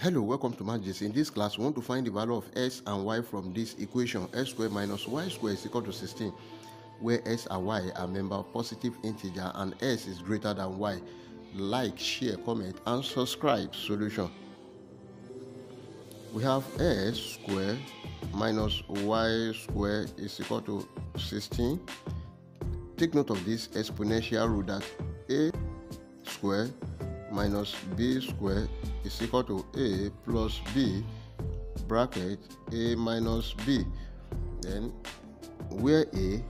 Hello, welcome to mathgist. In this class, we want to find the value of x and y from this equation. X squared minus y squared is equal to 16, where x and y are member of positive integer and x is greater than y. Like, share, comment, and subscribe. Solution. We have x squared minus y squared is equal to 16. Take note of this exponential rule that a squared minus b squared is equal to a plus b bracket a minus b. Then where a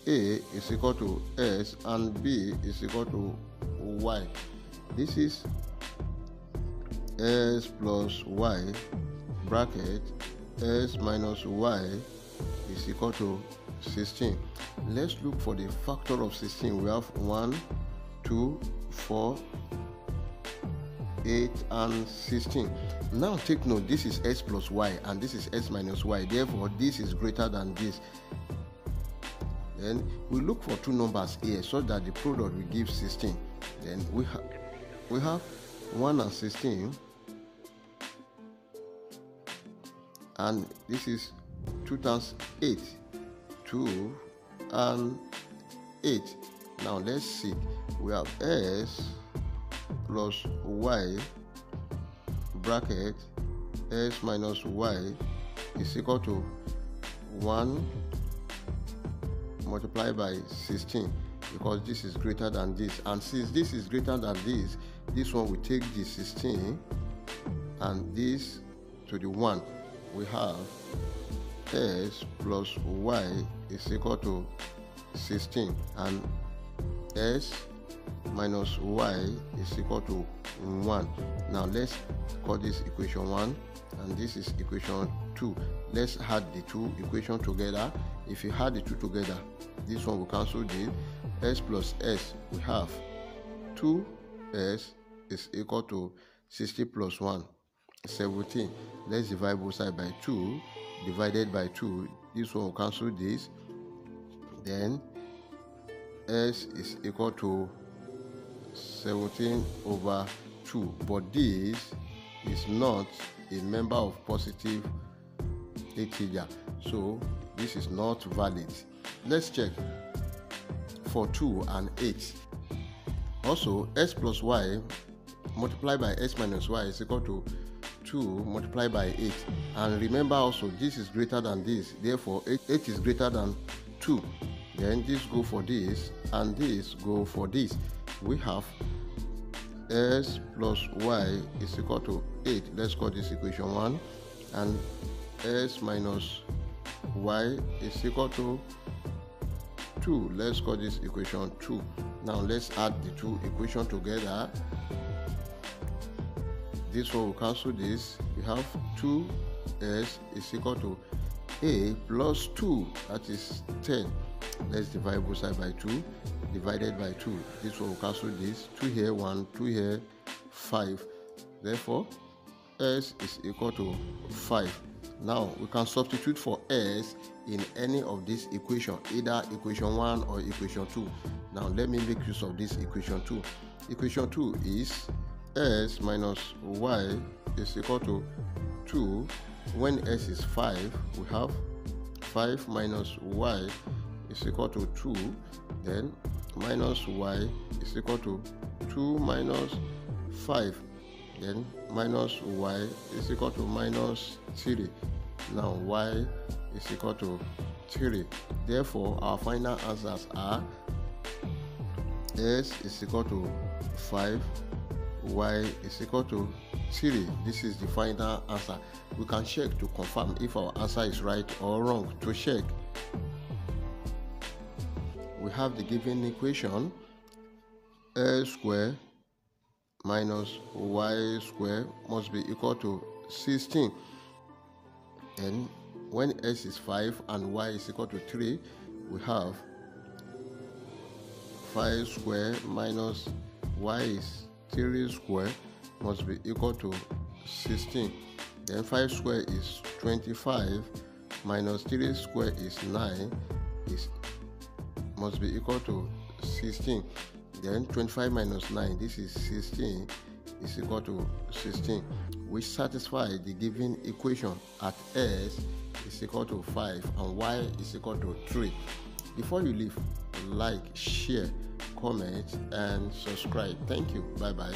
is equal to s and b is equal to y. This is s plus y bracket s minus y is equal to 16. Let's look for the factor of 16. We have 1, 2, 4, 8 and 16. Now take note, this is s plus y and this is s minus y, therefore this is greater than this. Then we look for two numbers here so that the product will give 16. Then we have 1 and 16, and this is 2 times 8, 2 and 8. Now let's see, we have s plus y bracket s minus y is equal to 1 multiplied by 16, because this is greater than this, and since this is greater than this one will take the 16 and this to the 1. We have s plus y is equal to 16 and s minus y is equal to 1. Now let's call this equation 1 and this is equation 2. Let's add the two equations together. If you add the two together, this one will cancel this. S plus s, we have 2s is equal to 60 plus 1, 17. Let's divide both sides by 2. Divided by 2, this one will cancel this. Then s is equal to 17 over 2, but this is not a member of positive integer, so this is not valid. Let's check for 2 and 8. Also, s plus y multiplied by s minus y is equal to 2 multiplied by 8, and remember also this is greater than this, therefore 8 is greater than 2. Then this go for this and this go for this. We have s plus y is equal to 8. Let's call this equation 1, and s minus y is equal to 2. Let's call this equation 2. Now let's add the two equations together. This one will cancel this. We have 2s is equal to a plus 2, that is 10. Let's divide both sides by 2. Divided by 2. This one will cancel this. 2 here, 1, 2 here, 5. Therefore, s is equal to 5. Now, we can substitute for s in any of these equations, either equation 1 or equation 2. Now, let me make use of this equation 2. Equation 2 is s minus y is equal to 2. When s is 5, we have 5 minus y is equal to 2. Then minus y is equal to 2 minus 5. Then minus y is equal to minus 3. Now y is equal to 3. Therefore, our final answers are s is equal to 5, y is equal to 3. This is the final answer. We can check to confirm if our answer is right or wrong. To check, we have the given equation s squared minus y squared must be equal to 16. And when s is 5 and y is equal to 3, we have 5 squared minus y is 3 squared must be equal to 16. Then 5 squared is 25 minus 3 squared is 9 must be equal to 16. Then 25 minus 9, this is 16, is equal to 16, which satisfy the given equation at s is equal to 5 and y is equal to 3. Before you leave, like, share, comment, and subscribe. Thank you. Bye-bye.